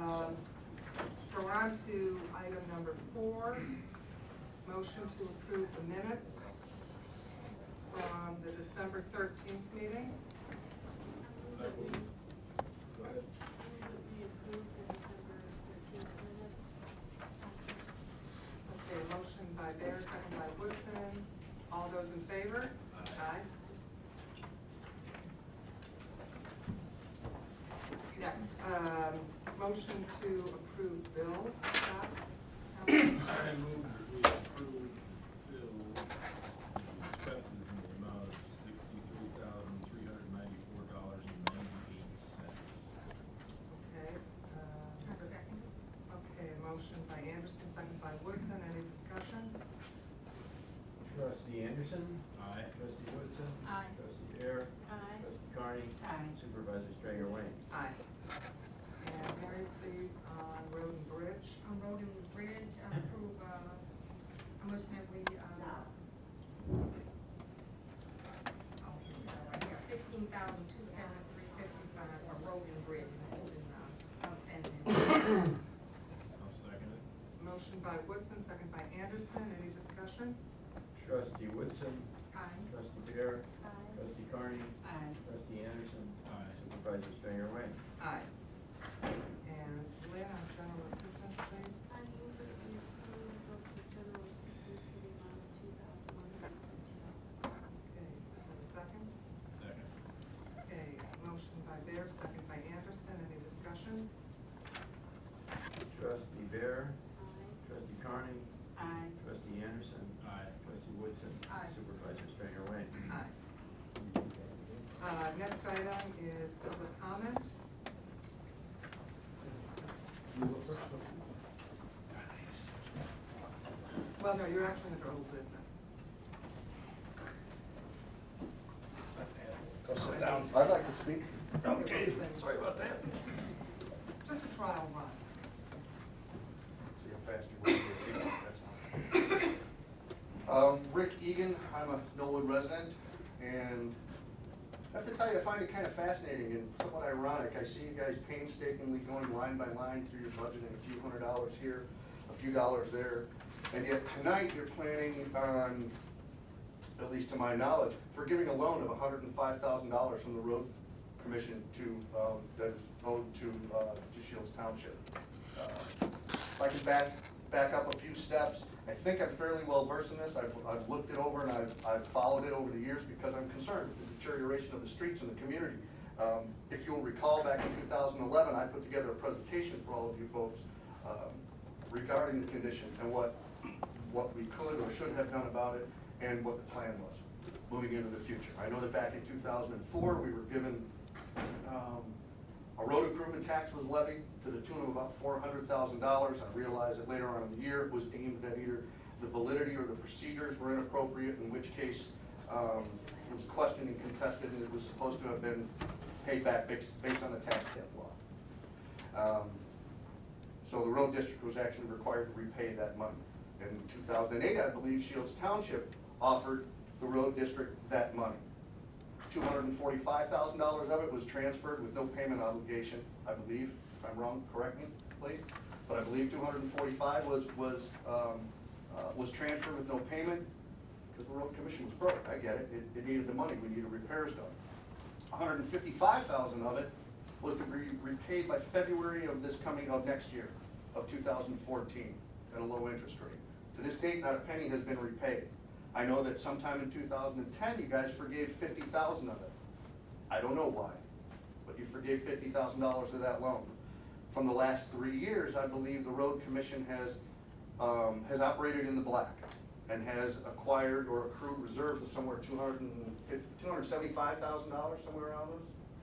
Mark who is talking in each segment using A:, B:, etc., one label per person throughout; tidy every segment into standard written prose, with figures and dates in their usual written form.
A: So we're on to item number 4, motion to approve the minutes from the December 13th meeting.
B: Go ahead.
C: We approved the December 13th minutes.
A: Okay, motion by Bear, second by Woodson. All those in favor? Aye. Next, motion to approve bills. Scott?
B: I move that we approve bills, expenses in the amount of $63,394.98.
A: Okay.
C: Second.
A: Okay, motion by Anderson, second by Woodson. Any discussion?
D: Trustee Anderson.
B: Aye.
D: Trustee Woodson.
C: Aye.
D: Trustee Bear.
C: Aye.
D: Trustee Carney.
C: Aye.
D: Supervisor Stringer Wayne.
A: Aye. And Mary, please, on road and bridge.
C: On Road and Bridge, approve, a motion that we, $16,273.55 for Road and Bridge, including, outstanding.
B: I'll second it.
A: Motion by Woodson, second by Anderson. Any discussion?
D: Trustee Woodson.
C: Aye.
D: Trustee Bear.
C: Aye.
D: Trustee Carney.
C: Aye.
D: Trustee Anderson.
B: Aye.
D: Supervisor Stringer Wayne.
A: Aye. And Lynn, on general assistance, please.
C: I move that we approve those for general assistance for the amount of $2,150.
A: Okay, is there a second?
B: Second.
A: Okay, motion by Bear, second by Anderson. Any discussion?
D: Trustee Bear.
C: Aye.
D: Trustee Carney.
C: Aye.
D: Trustee Anderson.
B: Aye.
D: Trustee Woodson.
C: Aye.
D: Supervisor Stringer Wayne.
A: Aye. Next item is public comment. Well, no, you're actually under old business.
E: Go sit down.
F: I'd like to speak.
E: Okay, sorry about that.
A: Just a trial run.
F: See how fast you work your feet, that's all. Rick Egan, I'm a Knollwood resident, and I have to tell you, I find it kind of fascinating and somewhat ironic. I see you guys painstakingly going line by line through your budget, and a few $100s here, a few dollars there, and yet tonight you're planning on, at least to my knowledge, forgiving a loan of $105,000 from the road commission to, that is owed to Shields Township. If I can back up a few steps, I think I'm fairly well versed in this. I've looked it over and I've followed it over the years because I'm concerned with the deterioration of the streets in the community. If you'll recall, back in 2011, I put together a presentation for all of you folks regarding the condition and what we could or should have done about it and what the plan was moving into the future. I know that back in 2004, we were given a road improvement tax was levied to the tune of about $400,000. I realized that later on in the year it was deemed that either the validity or the procedures were inappropriate, in which case it was questioned and contested, and it was supposed to have been paid back based on the tax cap law. So the road district was actually required to repay that money. In 2008, I believe Shields Township offered the road district that money. $245,000 of it was transferred with no payment obligation, I believe. If I'm wrong, correct me, please. But I believe 245 was transferred with no payment because the road commission was broke. I get it. It needed the money. We needed repairs done. 155,000 of it was to be repaid by February of next year, of 2014, at a low interest rate. To this date, not a penny has been repaid. I know that sometime in 2010, you guys forgave 50,000 of it. I don't know why, but you forgave $50,000 of that loan. From the last 3 years, I believe the road commission has operated in the black and has acquired or accrued reserves of somewhere $275,000, somewhere around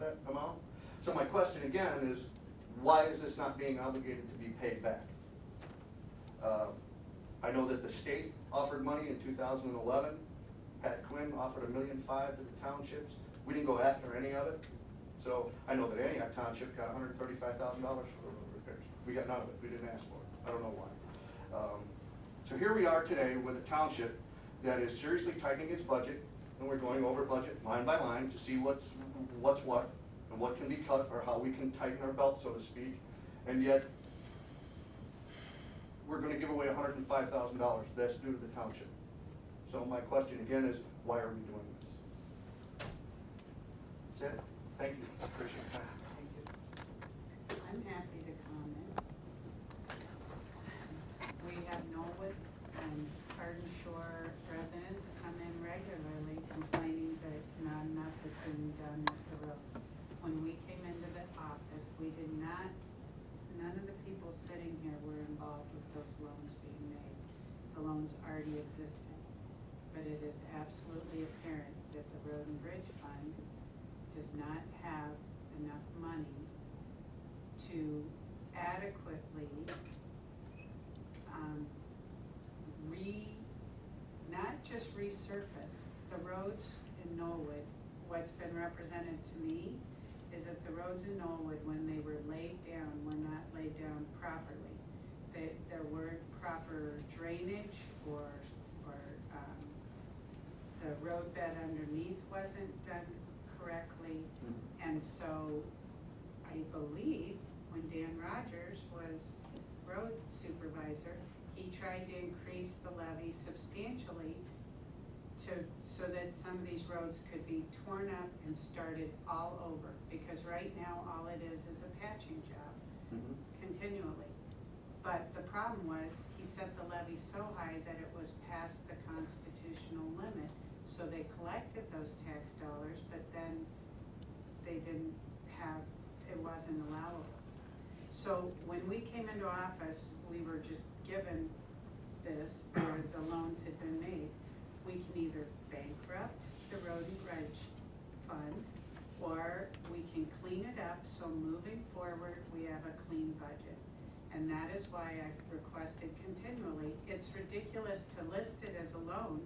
F: that amount. So my question again is, why is this not being obligated to be paid back? I know that the state offered money in 2011. Pat Quinn offered $1.5 million to the townships. We didn't go after any of it. So I know that Antioch Township got $135,000 for the road repairs. We got none of it. We didn't ask for it. I don't know why. So here we are today with a township that is seriously tightening its budget, and we're going over budget line by line to see what's what and what can be cut or how we can tighten our belt, so to speak. And yet, we're gonna give away $105,000, that's due to the township. So my question again is, why are we doing this? That's it, thank you, appreciate your time.
A: Thank you.
G: I'm happy to comment. We have Norwood and Garden Shore residents come in regularly complaining that not enough is being done with the roads. When we came into the office, we did not, none of the people sitting here were involved with those loans being made. The loans already existed. But it is absolutely apparent that the Road and Bridge Fund does not have enough money to adequately not just resurface the roads in Norwood. What's been represented to me is that the roads in Norwood, when they were laid down, were not laid down properly. There weren't proper drainage or the roadbed underneath wasn't done correctly. And so I believe when Dan Rogers was road supervisor, he tried to increase the levy substantially so that some of these roads could be torn up and started all over. Because right now, all it is a patching job continually. But the problem was, he set the levy so high that it was past the constitutional limit. So they collected those tax dollars, but then they didn't have, it wasn't allowable. So when we came into office, we were just given this, where the loans had been made. We can either bankrupt the Road and Bridge Fund, or we can clean it up, so moving forward, we have a clean budget. And that is why I've requested continually. It's ridiculous to list it as a loan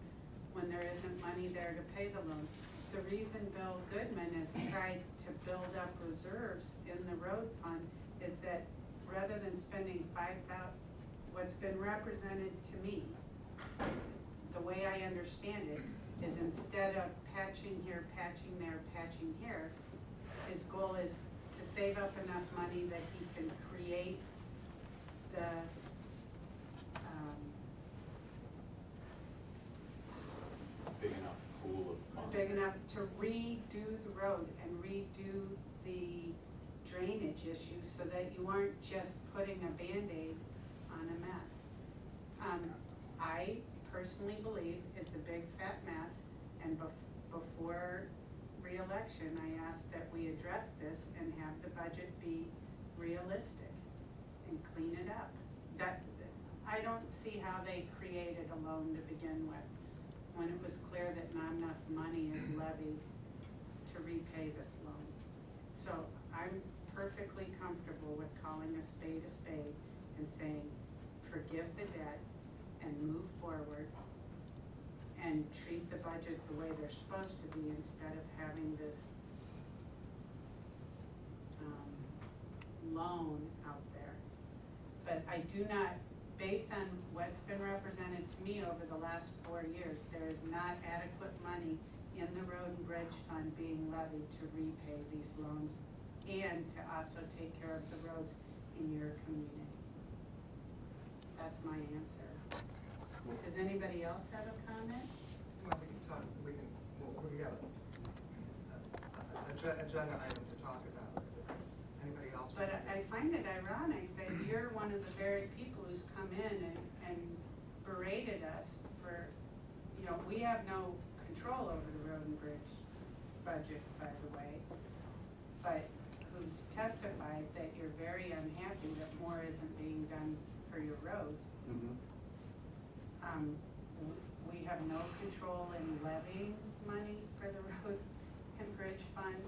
G: when there isn't money there to pay the loan. The reason Bill Goodman has tried to build up reserves in the road fund is that rather than spending what's been represented to me, the way I understand it, is instead of patching here, patching there, patching here, his goal is to save up enough money that he can create the
H: big enough pool of funds.
G: big enough to redo the road and redo the drainage issues so that you aren't just putting a Band-Aid on a mess. I personally believe it's a big fat mess, and before re-election, I asked that we address this and have the budget be realistic and clean it up. I don't see how they created a loan to begin with, when it was clear that not enough money is levied to repay this loan. So I'm perfectly comfortable with calling a spade and saying, forgive the debt and move forward and treat the budget the way they're supposed to be, instead of having this loan out there. But I do not, based on what's been represented to me over the last 4 years, there is not adequate money in the Road and Bridge Fund being levied to repay these loans and to also take care of the roads in your community. That's my answer. Does anybody else have a comment?
A: Well, we can talk, we got an agenda item to talk about. Anybody else?
G: But I find it ironic that you're one of the very people who's come in and berated us for, we have no control over the Road and Bridge budget, by the way, but who's testified that you're very unhappy that more isn't being done for your roads. We have no control in levying money for the Road and Bridge Fund.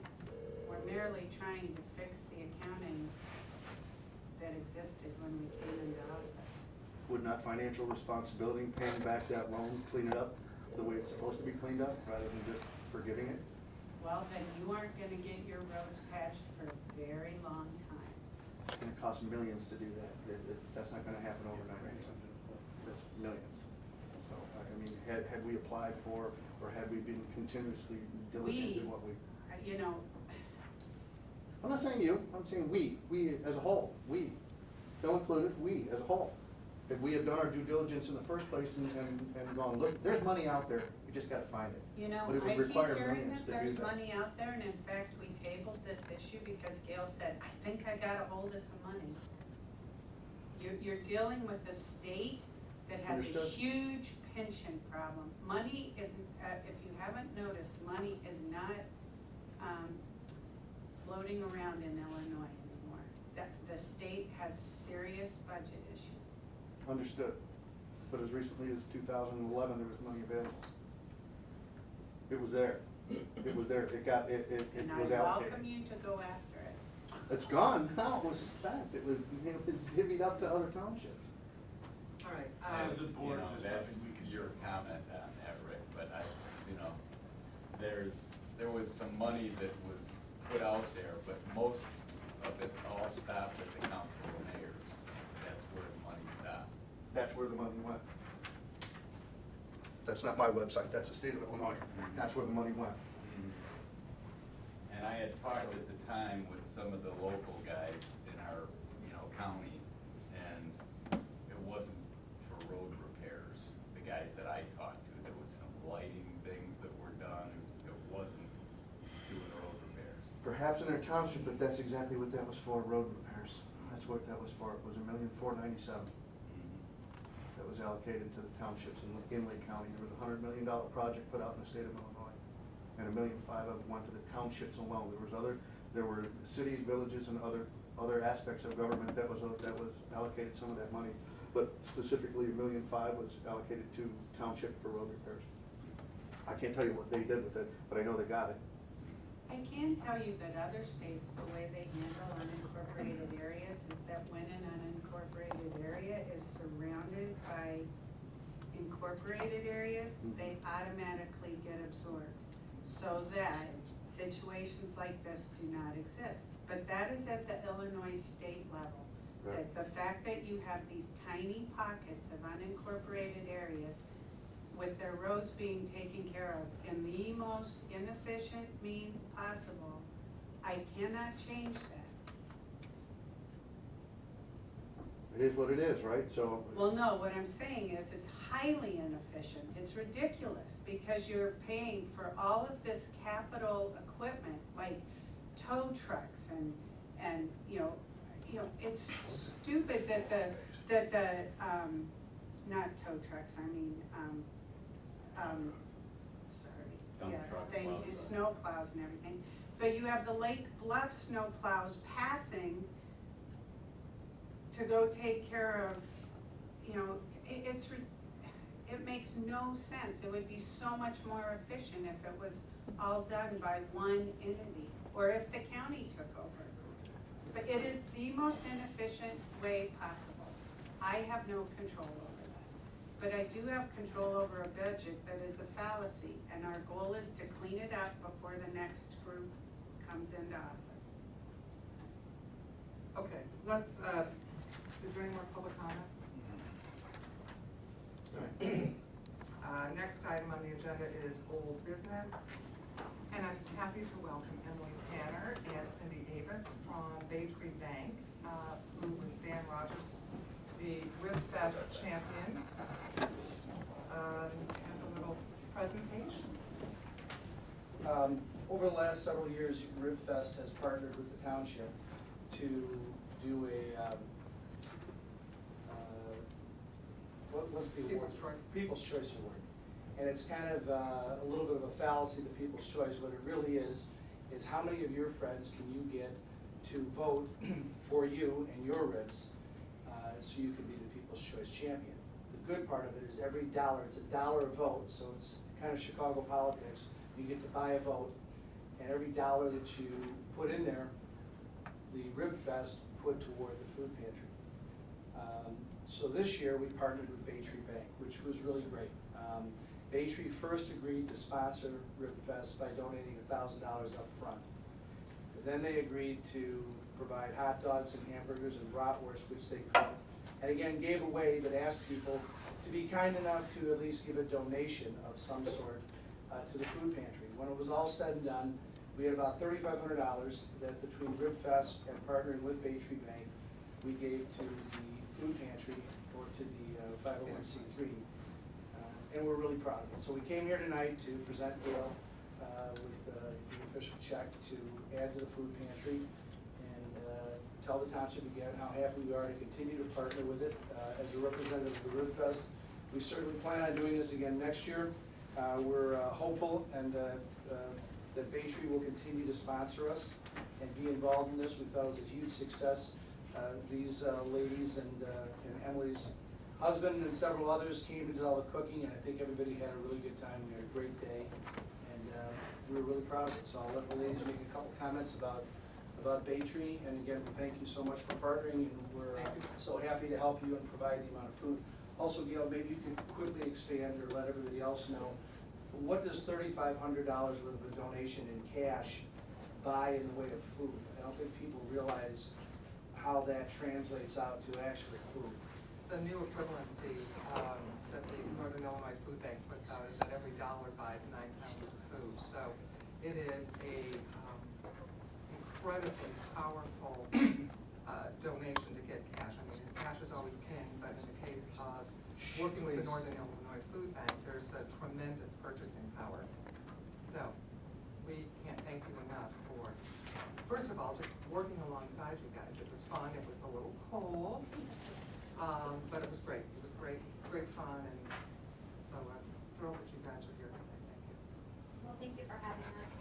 G: We're merely trying to fix the accounting that existed when we came into office.
F: Would not financial responsibility in paying back that loan clean it up the way it's supposed to be cleaned up, rather than just forgiving it?
G: Well, then you aren't gonna get your roads patched for a very long time.
F: It's gonna cost millions to do that. That's not gonna happen overnight. That's millions. So, I mean, had we applied for, or had we been continuously diligent in what we?
G: You know,
F: I'm not saying you, I'm saying we as a whole, we. a whole. If we had done our due diligence in the first place and gone, look, there's money out there, we just gotta find it.
G: You know,
F: But it would
G: I keep
F: require
G: hearing
F: millions
G: that
F: to do
G: there's
F: that.
G: money out there, and in fact, we tabled this issue because Gail said, I think I got a hold of some money. You're dealing with a state that has a
F: Understood.
G: huge pension problem. Money isn't, if you haven't noticed, money is not, floating around in Illinois anymore. The state has serious budget issues.
F: Understood. But as recently as 2011, there was money available. It was there. It was there. It was
G: And I
F: allocated.
G: welcome you to go after it.
F: It's gone now. It was spent. It was, it was divvied up to other townships.
A: All right,
B: As a board,
H: You know,
B: there's
H: that's
B: nothing we can do.
H: your comment on that, Rick, but there was some money that was put out there, but most of it all stopped at the council of mayors. That's where the money stopped.
F: That's where the money went. That's not my website. That's the state of Illinois. That's where the money went.
H: And I had talked at the time with some of the local guys in our, county, and it wasn't for road repairs. The guys that I talked to, there was some lighting things that were done. It wasn't doing road repairs.
F: Perhaps in their township, but that's exactly what that was for, road repairs. That's what that was for. It was $1,497,000 that was allocated to the townships in Lake County. There was a $100 million project put out in the state of Illinois, and $1.5 million of it went to the townships alone. There were cities, villages, and other aspects of government that was allocated some of that money. But specifically, $1.5 million was allocated to township for road repairs. I can't tell you what they did with it, but I know they got it.
G: I can tell you that other states, the way they handle unincorporated areas is that when an unincorporated area is surrounded by incorporated areas, they automatically get absorbed. So that situations like this do not exist. But that is at the Illinois state level.
F: Right.
G: That the fact that you have these tiny pockets of unincorporated areas with their roads being taken care of in the most inefficient means possible, I cannot change that.
F: It is what it is, right? So.
G: Well, no, what I'm saying is it's highly inefficient. It's ridiculous because you're paying for all of this capital equipment, like tow trucks and it's stupid that the not tow trucks, I mean, sorry,
H: Dump
G: yes,
H: trucks,
G: thank
H: plow
G: you,
H: trucks.
G: snow plows and everything. But you have the Lake Bluff snow plows passing to go take care of, it makes no sense. It would be so much more efficient if it was all done by one entity, or if the county took over. But it is the most inefficient way possible. I have no control over that. But I do have control over a budget that is a fallacy, and our goal is to clean it up before the next group comes into office.
A: okay, let's, is there any more public comment? Next item on the agenda is old business, and I'm happy to welcome Emily Tanner and Cindy Avis from Bay Tree Bank, who with Dan Rogers, the RibFest champion, has a little presentation.
I: Over the last several years, RibFest has partnered with the township to do a, what's the award?
A: People's Choice.
I: People's Choice Award. And it's kind of a little bit of a fallacy, the People's Choice. What it really is how many of your friends can you get to vote for you and your ribs, so you can be the People's Choice champion. The good part of it is every dollar, it's $1 a vote, so it's kind of Chicago politics. You get to buy a vote, and every dollar that you put in there, the RibFest put toward the food pantry. So this year we partnered with Bay Tree Bank, which was really great. Bay Tree first agreed to sponsor RibFest by donating $1,000 up front. And then they agreed to provide hot dogs and hamburgers and bratwurst, which they cooked. And again, gave away, but asked people to be kind enough to at least give a donation of some sort to the food pantry. When it was all said and done, we had about $3,500 that between RibFest and partnering with Bay Tree Bank, we gave to the food pantry or to the 501c3. And we're really proud of it. So we came here tonight to present Gail with the official check to add to the food pantry and tell the township again how happy we are to continue to partner with it as a representative of the Rib Fest. We certainly plan on doing this again next year. We're hopeful and that Bay Tree will continue to sponsor us and be involved in this. We thought it was a huge success. These ladies and Emily's husband and several others came and did all the cooking, and I think everybody had a really good time. We had a great day, and we were really proud of it. So I'll let the ladies make a couple comments about Bay Tree. And again, we thank you so much for partnering, and we're so happy to help you and provide the amount of food. Also, Gail, maybe you could quickly expand or let everybody else know, what does $3,500 worth of a donation in cash buy in the way of food? I don't think people realize how that translates out to actual food.
A: The new equivalency that the Northern Illinois Food Bank puts out is that every dollar buys 9 pounds of food. So it is a incredibly powerful donation to get cash. I mean, cash is always king, but in the case of working with the Northern Illinois Food Bank, there's a tremendous purchasing power. So we can't thank you enough for, first of all, just working alongside you guys. It was fun. It was a little cold. But it was great. It was great fun, and so I'm thrilled that you guys are here today. Thank you.
J: Well, thank you for having us.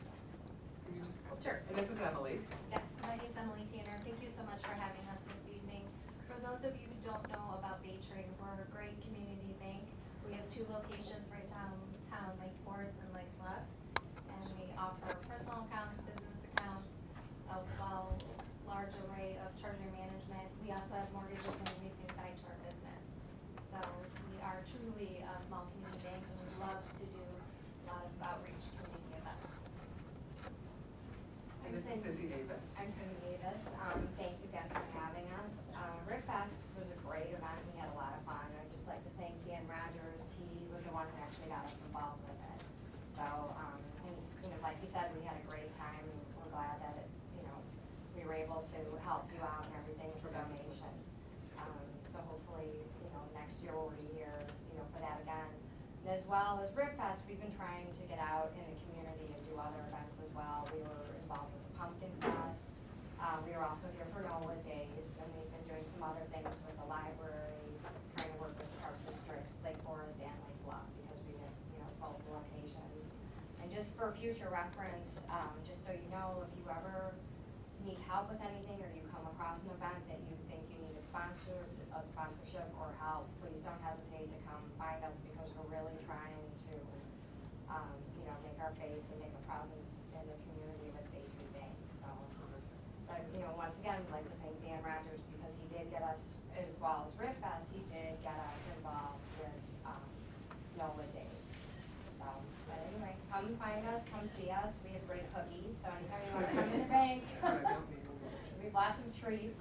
A: Can you just?
J: Sure.
A: And this is Emily.
J: Yes, my name's Emily Tanner. Thank you so much for having us this evening. For those of you who don't know about Bay Tree, we're a great community bank. We have 2 locations right downtown, Lake Forest and Lake Bluff, and we offer personal accounts, business accounts, a large array of treasury management. We also have mortgages and leasing side to our business. So we are truly a small community bank, and we love to do a lot of outreach community events.
A: And this is Cindy Davis.
K: I'm Cindy Davis. Thank you again for having us. Rib Fest was a great event. We had a lot of fun. I'd just like to thank Dan Rogers. He was the one who actually got us involved with it. So, and, like you said, we had a great time. We're glad that we were able to help you out and everything for donation. So hopefully, next year we'll be here, for that again. And as well as Rib Fest, we've been trying to get out in the community and do other events as well. We were involved with the Pumpkin Fest. We were also here for NOLA Days, and we've been doing some other things with the library, trying to work with the park districts, Lake Forest and Lake Bluff, because we have, both locations. And just for future reference, just so you know, if you ever need help with anything, or you come across an event that you think you need a sponsorship or help, please don't hesitate to come find us, because we're really trying to, make our face and make a presence in the community with Bay Tree Bank. So, once again, I'd like to thank Dan Rogers, because he did get us, as well as Rib Fest, he did get us involved with NOLA Days. So, but anyway, come find us, come see us. We have great cookies, so anytime you want to come to the bank, we have lots of treats.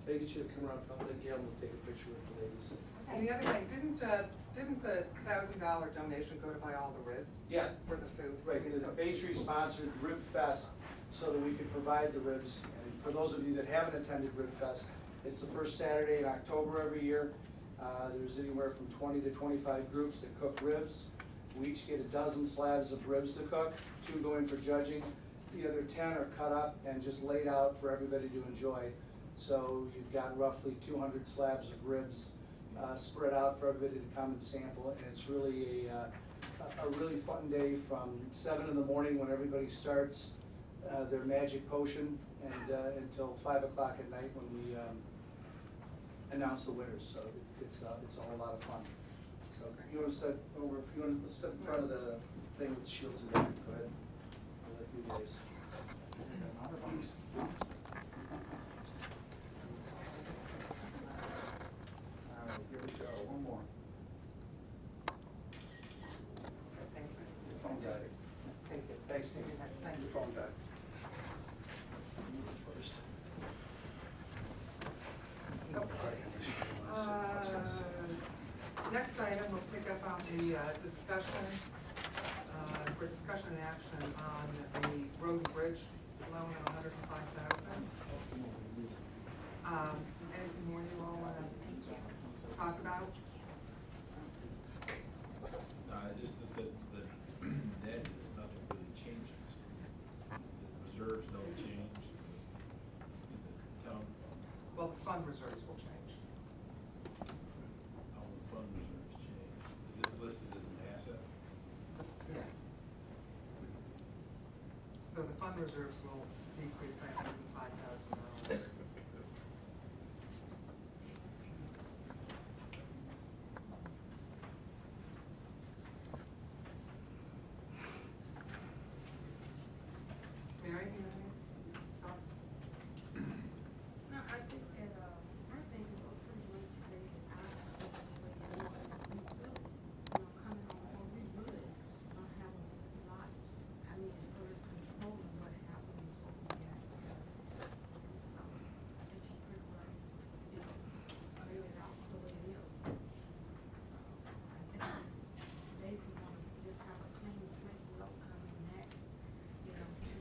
I: Maybe you should come around front, then Gail will take a picture with the ladies.
A: And the other thing, didn't the $1,000 donation go to buy all the ribs?
I: Yeah.
A: For the food?
I: Right, the Bay Tree sponsored Rib Fest so that we could provide the ribs. And for those of you that haven't attended Rib Fest, it's the first Saturday in October every year. There's anywhere from 20 to 25 groups that cook ribs. We each get a dozen slabs of ribs to cook, 2 go in for judging. The other 10 are cut up and just laid out for everybody to enjoy. So you've got roughly 200 slabs of ribs spread out for everybody to come and sample. And it's really a really fun day from 7 in the morning when everybody starts their magic potion, and until 5 o'clock at night when we announce the winners. So it's a whole lot of fun. So you want to step over, if you want to step in front of the thing with the shields and everything, go ahead. I'll let you guys. All right, here we go, one more.
A: Thank you.
I: Your phone died.
A: Thank you.
I: Thanks, Steve.
A: Thank you.
I: Your phone died. You go first.
A: Next item, we'll pick up on the discussion, for discussion and action on the road and bridge loan of $105,000. Anything more you all want to? talk about?
B: No, just that the net is nothing really changes. The reserves don't change, the town,
A: Well, the fund reserves will change.
B: all the fund reserves change. Is this listed as an asset?
A: Yes. So the fund reserves will decrease by $105,000. Mary, you have any thoughts?
C: No, I think that, I think it was pretty much they asked for the way they want it. We really, coming on board, we really don't have a lot, I mean, as far as controlling what happened before we got there. So, I think she pretty well, laid it out the way it is. So, I think basically want to just have a clean slate flow coming next, to,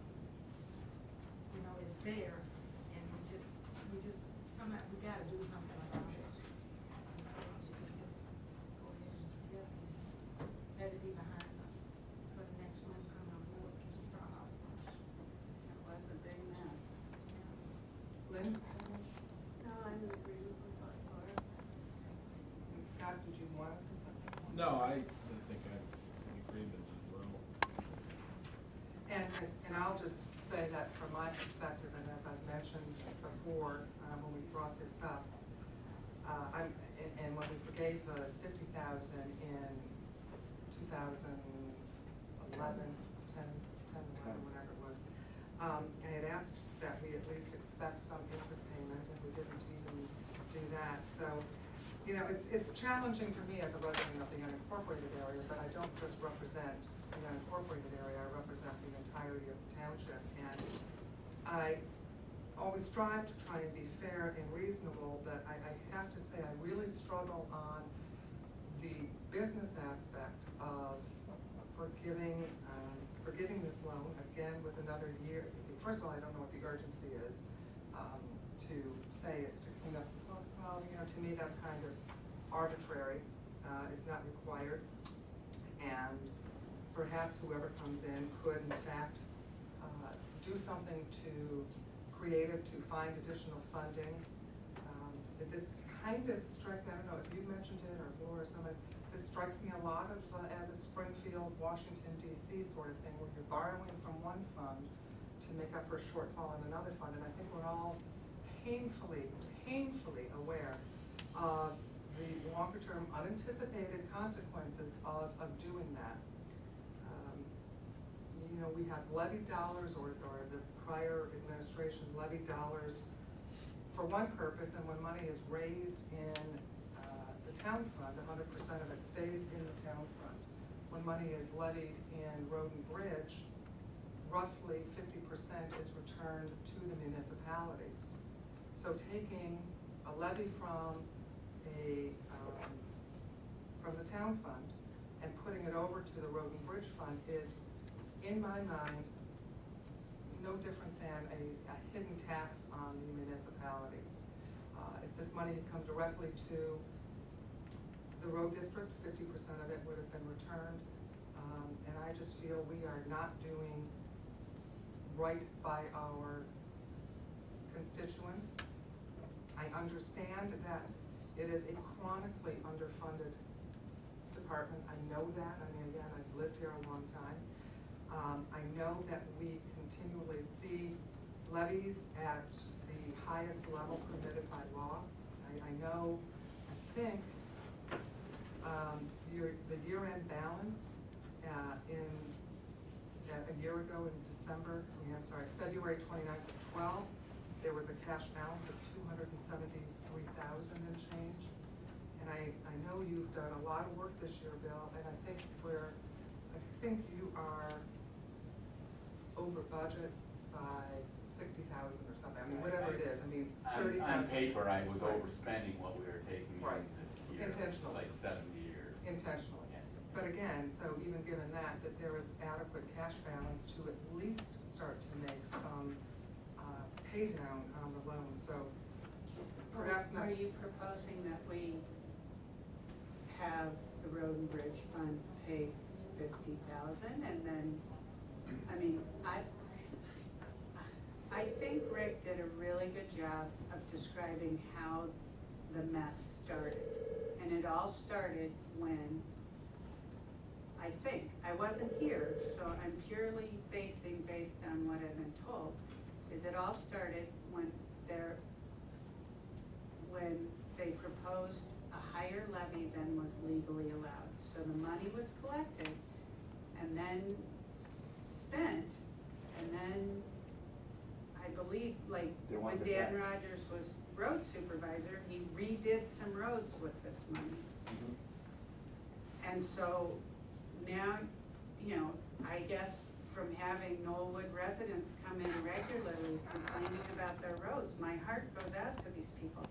C: just, it's there, and we just, somehow, we gotta do something about it. And so, just go ahead and let it be behind us, for the next one to come on board, we can just start off fresh.
G: It was a big mess.
A: Lynn?
C: No, I'm in agreement with what Laura said.
A: And Scott, did you want to say something?
B: No, I think I'm in agreement as well.
A: And I'll just say that from my perspective, and as I've mentioned before, when we brought this up, and when we forgave the $50,000 in 2011, 10, 11, whatever it was, I had asked that we at least expect some interest payment, and we didn't even do that. So, it's challenging for me as a resident of the unincorporated area that I don't just represent the unincorporated area, I represent the entirety of the township. And I always strive to try and be fair and reasonable, but I have to say I really struggle on the business aspect of forgiving this loan again with another year. First of all, I don't know what the urgency is to say it's to clean up the books. Well, to me that's kind of arbitrary. It's not required, and perhaps whoever comes in could in fact do something creative to find additional funding. This kind of strikes me, I don't know if you mentioned it or Laura or somebody, this strikes me a lot of as a Springfield, Washington, D.C. sort of thing, where you're borrowing from one fund to make up for a shortfall in another fund. And I think we're all painfully aware of the longer-term unanticipated consequences of doing that. We have levied dollars, or the prior administration levied dollars for one purpose, and when money is raised in the town fund, 100% of it stays in the town fund. When money is levied in road and bridge, roughly 50% is returned to the municipalities. So taking a levy from the town fund and putting it over to the road and bridge fund is, in my mind, no different than a hidden tax on the municipalities. If this money had come directly to the road district, 50% of it would have been returned. And I just feel we are not doing right by our constituents. I understand that it is a chronically underfunded department. I know that. I mean, again, I've lived here a long time. I know that we continually see levies at the highest level permitted by law. I know, I think, the year-end balance a year ago in February 29th of 12, there was a cash balance of $273,000 and change. And I know you've done a lot of work this year, Bill, and I think you are over budget by 60,000 or something. I mean, whatever it is. I mean, 30,000.
H: On paper, I was overspending what we were taking
A: Right.
H: in this year.
A: Intentionally.
H: It's like 70 years.
A: Intentionally.
H: Yeah.
A: But again, so even given that there is adequate cash balance to at least start to make some pay down on the loan. So Perhaps not.
G: Are you proposing that we have the road and bridge fund pay $50,000 and then, I mean, I think Rick did a really good job of describing how the mess started. And it all started when, I think, I wasn't here, so I'm purely based on what I've been told, is it all started when they proposed a higher levy than was legally allowed. So the money was collected and then spent, and then I believe, like,
F: They
G: when
F: wanted it
G: Dan
F: back.
G: Rogers was road supervisor, he redid some roads with this money. And so now, you know, I guess from having Knollwood residents come in regularly complaining about their roads, my heart goes out to these people.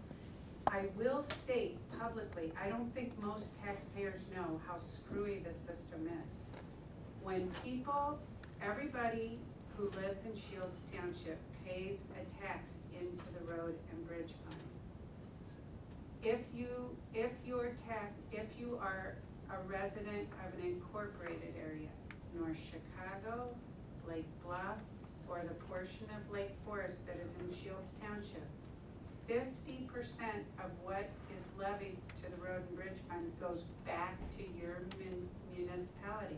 G: I will state publicly, I don't think most taxpayers know how screwy this system is. When people, everybody who lives in Shields Township pays a tax into the road and bridge fund. If you are a resident of an incorporated area, North Chicago, Lake Bluff, or the portion of Lake Forest that is in Shields Township, 50% of what is levied to the road and bridge fund goes back to your municipality.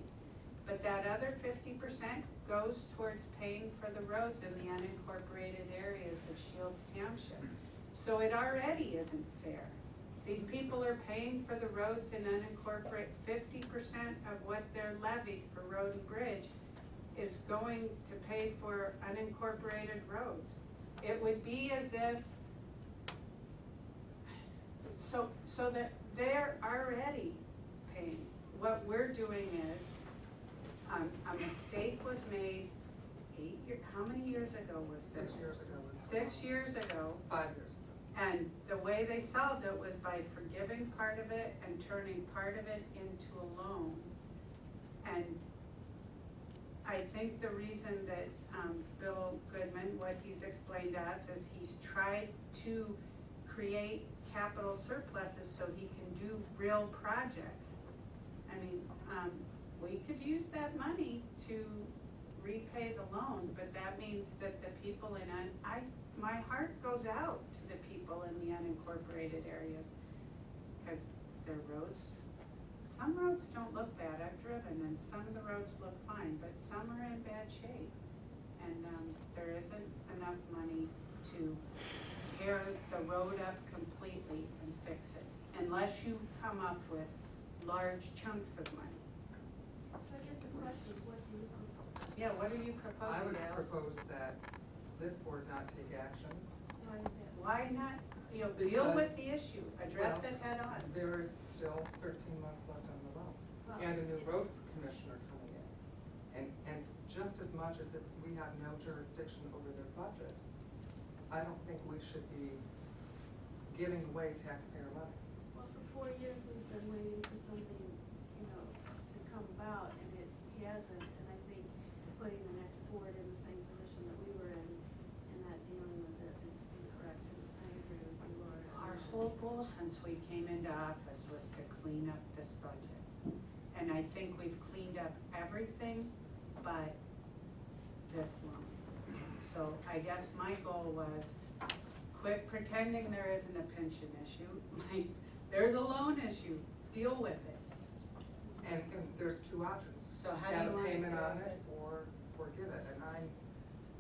G: But that other 50% goes towards paying for the roads in the unincorporated areas of Shields Township. So it already isn't fair. These people are paying for the roads in unincorporated, 50% of what they're levied for road and bridge is going to pay for unincorporated roads. It would be as if, so that they're already paying. What we're doing is, a mistake was made how many years ago was this?
A: 6 years ago.
G: 6 years ago.
A: 5 years.
G: And the way they solved it was by forgiving part of it and turning part of it into a loan. And I think the reason that Bill Goodman, what he's explained to us is he's tried to create capital surpluses so he can do real projects. I mean, we could use that money to repay the loan, but that means that the people in, my heart goes out to the people in the unincorporated areas, because their roads, some roads don't look bad, I've driven, and some of the roads look fine, but some are in bad shape. And there isn't enough money to tear the road up completely and fix it, unless you come up with large chunks of money.
C: So I guess the question is, what do you propose?
G: Yeah, what are you
A: I
G: proposing,
A: would
G: Dale?
A: propose that this board not take action.
C: Why is that?
G: Why not, deal with the
A: Because-
G: issue, address
A: well,
G: it head on.
A: There is still 13 months left on the loan,
C: Well,
A: and a new
C: it's-
A: road commissioner coming in. And just as much as we have no jurisdiction over their budget, I don't think we should be giving away taxpayer money.
C: Well, for 4 years, we've been waiting for something, to come about, and it hasn't, and I think putting the next board in the same position that we were in and not dealing with it is incorrect, and I agree with you, Laura.
G: Our whole goal since we came into office was to clean up this budget. And I think we've cleaned up everything but this loan. So I guess my goal was, quit pretending there isn't a pension issue. Like, there's a loan issue, deal with it.
A: And there's two options.
G: So how do you
A: Have a
G: wanna
A: payment
G: do
A: on
G: it?
A: it or forgive it. And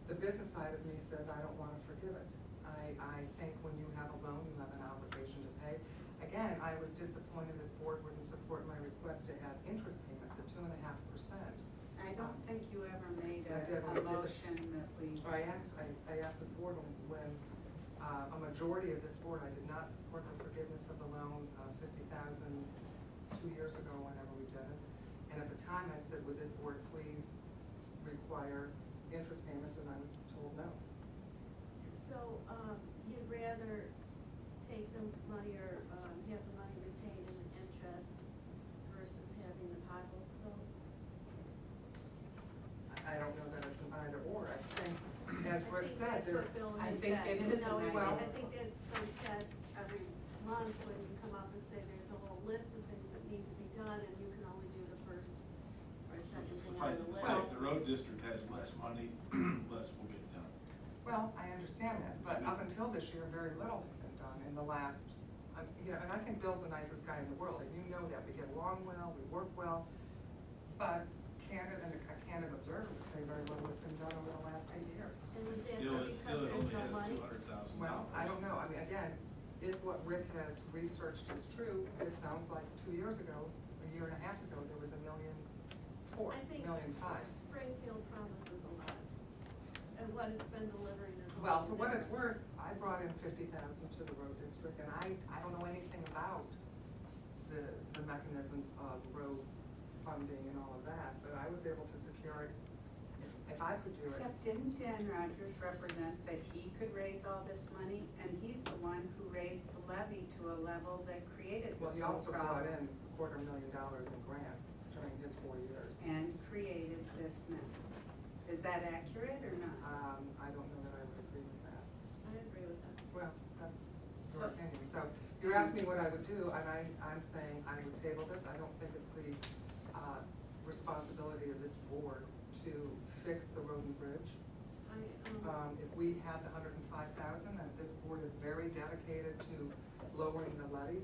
A: the business side of me says I don't wanna forgive it. I think when you have a loan, you have an obligation to pay. Again, I was disappointed this board wouldn't support my request to have interest payments at 2.5%.
G: I don't think you ever made
A: I did
G: a
A: when we did the-
G: motion that we.
A: I asked this board when a majority of this board, I did not support the forgiveness of the loan, 50,000 2 years ago, whenever we did it. And at the time, I said, would this board please require interest payments, and I was told no.
C: So, you'd rather take the money or, have the money repaid in interest versus having the potholes filled?
A: I don't know that it's an either or. I think, as Rick
C: I think
A: said,
C: that's
A: there.
C: what Bill
G: I
C: has
G: think
C: said.
G: it is
C: No,
G: an
C: well,
G: either
C: I think that's been said second thing on
B: Suffice
C: the
B: it to
C: list.
B: say, if the road district has less money, less will get done.
A: Well, I understand that, but up until this year, very little had been done in the last, you know, and I think Bill's the nicest guy in the world, and you know that, we get along well, we work well, but a candid observer would say very little has been done over the last 8 years.
C: And would that
B: Still,
C: be
B: it
C: because
B: only
C: there's no
B: has
C: money?
B: $200,000.
A: Well, I don't know, I mean, again, if what Rick has researched is true, it sounds like 2 years ago, a year and a half ago, there was $1.4 million,
C: I think
A: $1.5 million.
C: Springfield promises a lot, and what it's been delivering is a
A: Well,
C: lot
A: for what it's
C: different.
A: worth, I brought in 50,000 to the road district, and I don't know anything about the mechanisms of road funding and all of that, but I was able to secure it if I could do it.
G: Except didn't Dan Rogers represent that he could raise all this money, and he's the one who raised the levy to a level that created
A: Well,
G: this
A: he
G: whole
A: also brought
G: problem?
A: in $250,000 in grants during his 4 years.
G: And created this mess. Is that accurate or not?
A: I don't know that I would agree with that.
C: I agree with that.
A: Well, that's your
G: So-
A: opinion. So you're asking me what I would do, and I'm saying I would table this. I don't think it's the responsibility of this board to fix the road and bridge. If we have the 105,000, and this board is very dedicated to lowering the levy,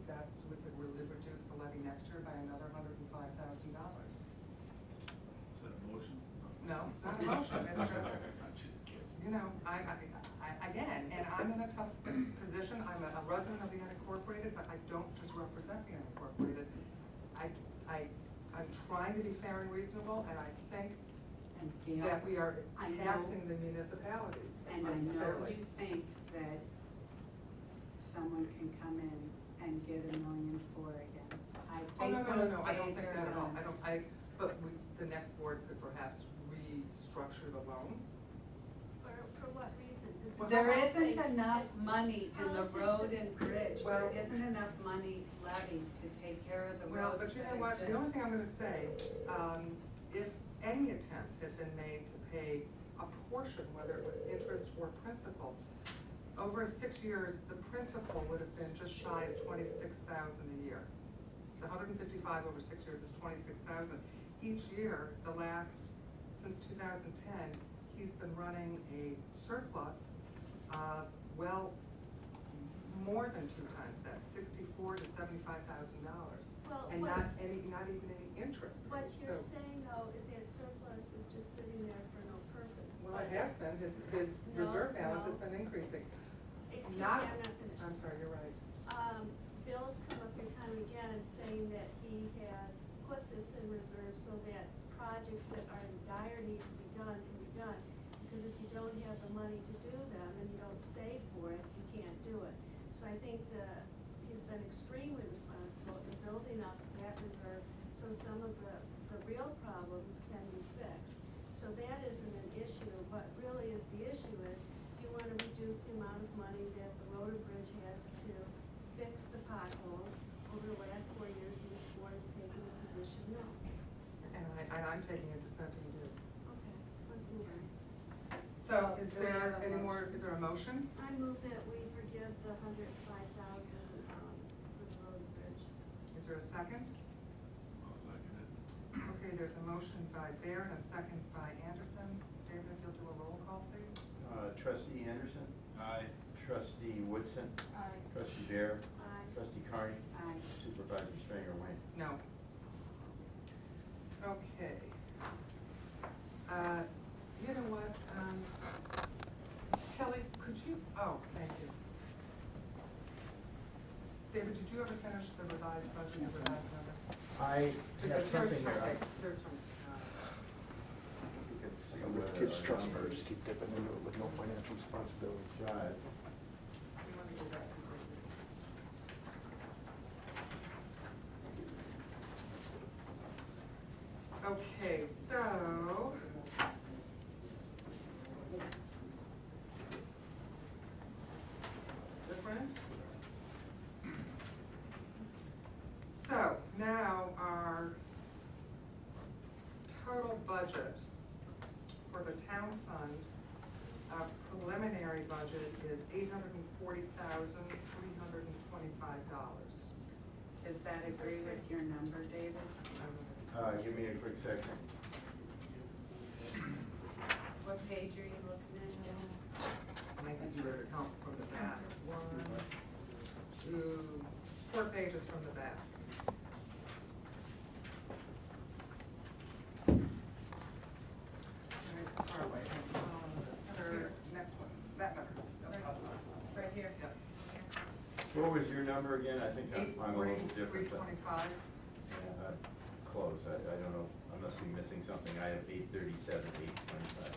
A: we could really reduce the levy next year by another $105,000.
B: Is that a motion?
A: No, it's not a motion, it's just,
B: I'm just kidding.
A: you know, again, and I'm in a tough position, I'm a resident of the unincorporated, but I don't just represent the unincorporated. I'm trying to be fair and reasonable, and I think
G: And Gail,
A: that we are
G: I know-
A: taxing the municipalities
G: And I know
A: unfairly.
G: you think that someone can come in and get $1.4 million again. I
A: Oh,
G: think
A: no,
G: those
A: I don't
G: days
A: think
G: are
A: that at all,
G: gone.
A: but the next board could perhaps restructure the loan.
C: For what reason? This is
A: Well,
C: the
G: There
C: whole
G: isn't
C: thing.
G: enough money in the road and
C: Politicians.
G: bridge.
A: Well-
G: There isn't enough money levied to take care of the
A: Well,
G: roads
A: but you
G: that
A: know what, the only
G: exist.
A: thing I'm gonna say, if any attempt had been made to pay a portion, whether it was interest or principal, over 6 years, the principal would have been just shy of 26,000 a year. The 155 over 6 years is 26,000. Each year, since 2010, he's been running a surplus of, well, more than 2 times that, $64,000 to $75,000.
C: Well,
A: And
C: what-
A: not even any interest.
C: What
A: paid.
C: you're
A: So-
C: saying though is that surplus is just sitting there for no purpose.
A: Well, it has been, his
C: No,
A: reserve balance
C: no.
A: has been increasing.
C: Excuse me,
A: Not-
C: I'm not finished.
A: I'm sorry, you're right.
C: Bill's come up here time and again saying that he has put this in reserve so that projects that are in dire need to be done can be done. Because if you don't have the money to do them and you don't save for it, you can't do it. So I think he's been extremely responsible in building up that reserve so some of the real problems can be fixed. So that isn't an issue. What really is the issue is you want to reduce the amount of money that the road and bridge has to fix the potholes. Over the last 4 years, this board has taken a position no.
A: And I'm taking it to sentiment too.
C: Okay, let's move on.
A: So is
G: Do we
A: there
G: have a
A: any more,
G: motion?
A: is there a motion?
C: I move that we forgive the 105,000 for the road and bridge.
A: Is there a second?
B: I'll second it.
A: Okay, there's a motion by Bear and a second by Anderson. David, if you'll do a roll call, please.
D: Trustee Anderson,
B: Aye.
D: trustee Woodson,
K: Aye.
D: trustee Dare,
C: Aye.
D: trustee Carney,
G: Aye.
D: supervisor Stringer Wayne.
A: No. Okay. You know what, Kelly, could you, thank you. David, did you ever finish the revised budget, the revised numbers?
I: I
A: Because
I: have something here.
A: okay, here's from,
D: You can see
F: With
D: whether
F: kids
D: our
F: trust fund,
D: numbers
F: just keep dipping into it with no financial responsibility.
D: jive.
A: you want to go back to David? Okay, so. Different. So now our total budget for the town fund, preliminary budget is $840,325.
G: Does that agree with your number, David?
D: Give me a quick second.
G: What page are you looking at now?
A: And I think you were to count from the back. 1, 2, 4 pages from the back. And it's far away. Heather, next one, that number.
G: Right here?
A: Yep.
D: What was your number again? I think I'm a little different.
A: 840, 325.
D: Yeah, close, I don't know, I must be missing something. I have 837, 825.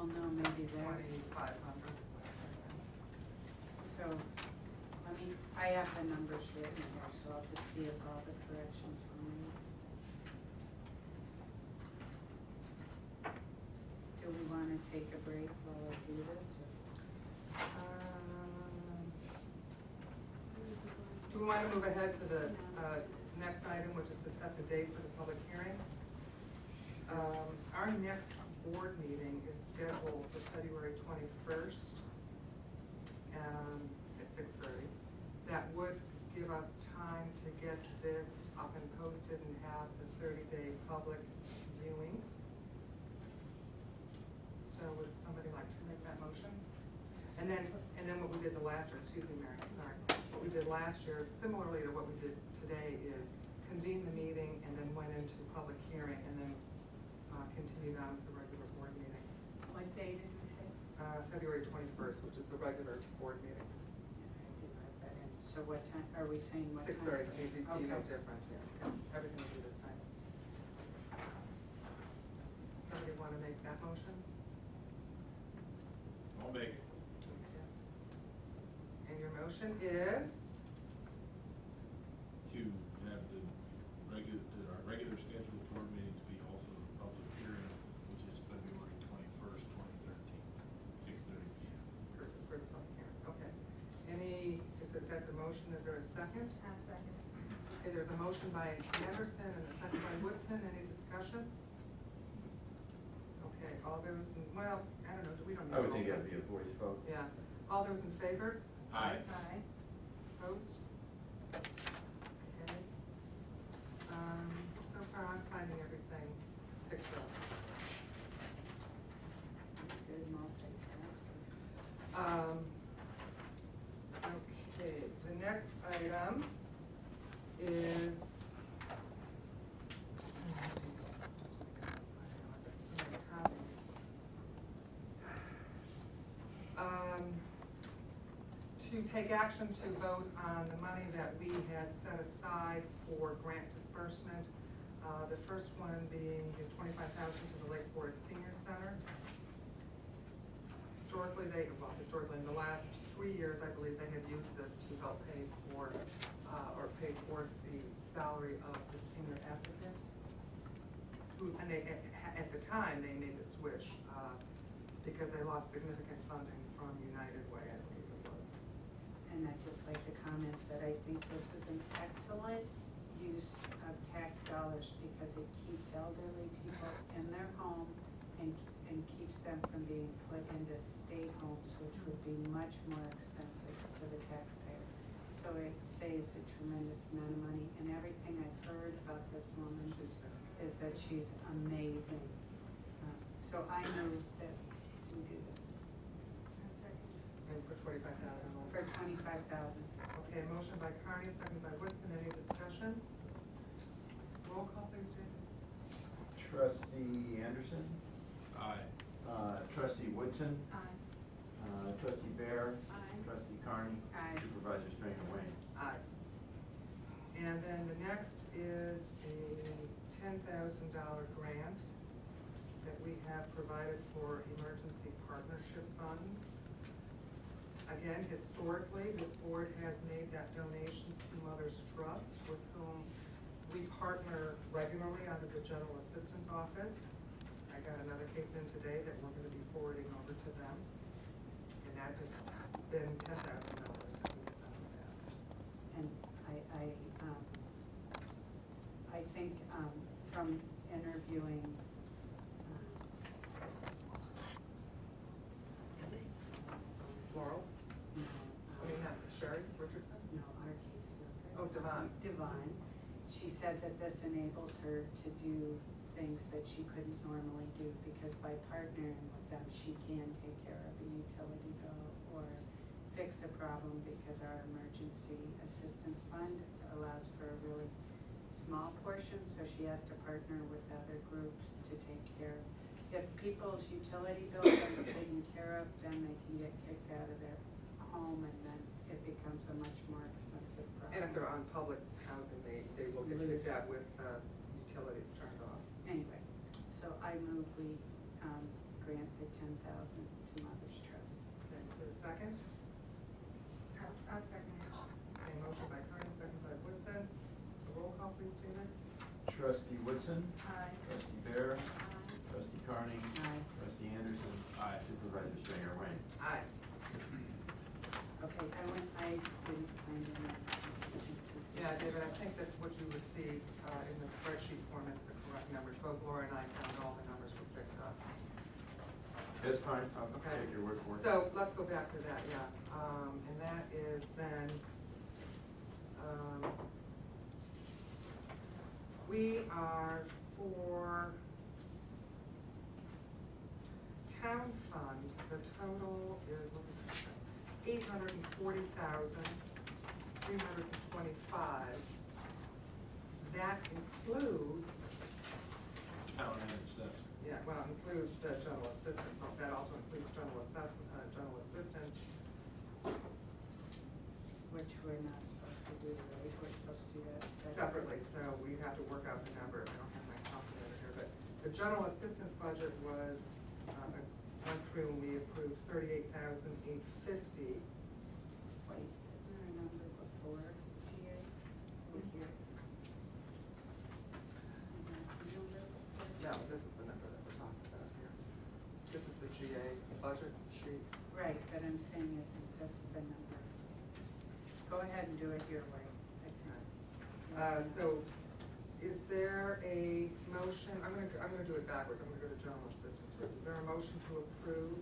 G: Well, no, maybe there.
A: 2,500.
G: So, I have the numbers written here, so I'll just see if all the corrections were made. Do we wanna take a break while I do this, or?
A: Do we want to move ahead to the next item, which is to set the date for the public hearing? Our next board meeting is scheduled for February 21st at 6:30. That would give us time to get this up and posted and have the 30-day public viewing. So would somebody like to make that motion? And then what we did the last year, excuse me, Mary, sorry. What we did last year, similarly to what we did today, is convene the meeting and then went into public hearing and then continued on with the regular board meeting.
G: What day did we say?
A: February 21st, which is the regular board meeting.
G: I did write that in. So what time, are we saying what time?
A: 6:30, maybe be no
G: Okay.
A: different, yeah. Everything will be the same. Somebody want to make that motion?
B: I'll make it.
A: Okay. And your motion is?
B: To have our regular scheduled board meeting to be also the public hearing, which is February 21st, 2013, 6:30 p.m.
A: For the public hearing, okay. That's a motion, is there a second?
C: I second it.
A: Okay, there's a motion by Anderson and a second by Woodson, any discussion? Okay, all those, well, I don't know, we don't need.
D: I would
A: a
D: think
A: roll
D: that'd be a voice vote.
A: Yeah, all those in favor?
B: Aye.
G: Aye.
A: Opposed? Okay. So far I'm finding everything picked up.
G: Good multitasker.
A: Okay, the next item is. To take action to vote on the money that we had set aside for grant disbursement. The first one being the $25,000 to the Lake Forest Senior Center. Historically, in the last 3 years, I believe they have used this to help pay for, or pay towards the salary of the senior applicant. And they, at the time, they made the switch, because they lost significant funding from United Way, I believe it was.
G: And I'd just like to comment that I think this is an excellent use of tax dollars because it keeps elderly people in their home and keeps them from being put into state homes, which would be much more expensive for the taxpayer. So it saves a tremendous amount of money, and everything I've heard about this woman is that she's amazing. So I move that we do this
C: I second it.
A: And for 25,000.
G: for 25,000.
A: Okay, motion by Carney, second by Woodson, any discussion? Roll call, please, David.
D: Trustee Anderson,
B: Aye.
D: Trustee Woodson,
C: Aye.
D: Trustee Bear,
C: Aye.
D: Trustee Carney,
G: Aye.
D: Supervisor Stringer Wayne.
A: Aye. And then the next is a $10,000 grant that we have provided for emergency partnership funds. Again, historically, this board has made that donation to Mother's Trust, with whom we partner regularly under the General Assistance Office. I got another case in today that we're gonna be forwarding over to them. And that has been $10,000 that we've done in the past.
G: And I think, from interviewing,
A: Laurel?
G: no,
A: I mean, not Sherry Richardson?
G: no, our caseworker.
A: Oh, Devon.
G: Devon, she said that this enables her to do things that she couldn't normally do, because by partnering with them, she can take care of a utility bill or fix a problem, because our emergency assistance fund allows for a really small portion, so she has to partner with other groups to take care of. If people's utility bills aren't taken care of, then they can get kicked out of their home, and then it becomes a much more expensive problem.
A: And if they're on public housing, they will get kicked out with utilities turned off.
G: Anyway, so I move we grant the 10,000 to Mother's Trust.
A: Okay, is there a second?
C: I'll second it.
A: Okay, motion by Carney, second by Woodson. A roll call, please, David.
D: Trustee Woodson?
C: Aye.
D: Trustee Bear?
C: Aye.
D: Trustee Carney?
G: Aye.
D: Trustee Anderson? Aye. Supervisor Stringer Wayne?
A: Aye.
G: Okay, I didn't find any inconsistencies.
A: Yeah, David, I think that what you received in the spreadsheet form is the correct numbers. Both Laura and I found all the numbers were picked up.
D: That's fine, I'll
A: Okay.
D: take your word for it.
A: So let's go back to that, yeah. And that is then, we are for town fund, the total is, look at that, $840,325. That includes,
B: It's town and assessment.
A: yeah, well, it includes the general assistance, that also includes general assistance.
G: Which we're not supposed to do, right? We're supposed to do that
A: Separately, so we have to work out the number. I don't have my calculator here, but the general assistance budget was, went through and we approved $38,850.
G: Wait, isn't there a number before GA? Over here.
A: No, this is the number that we're talking about here. This is the GA budget sheet.
G: Right, but I'm saying isn't this the number? Go ahead and do it your way, I think.
A: So is there a motion, I'm gonna do it backwards, I'm gonna go to general assistance first. Is there a motion to approve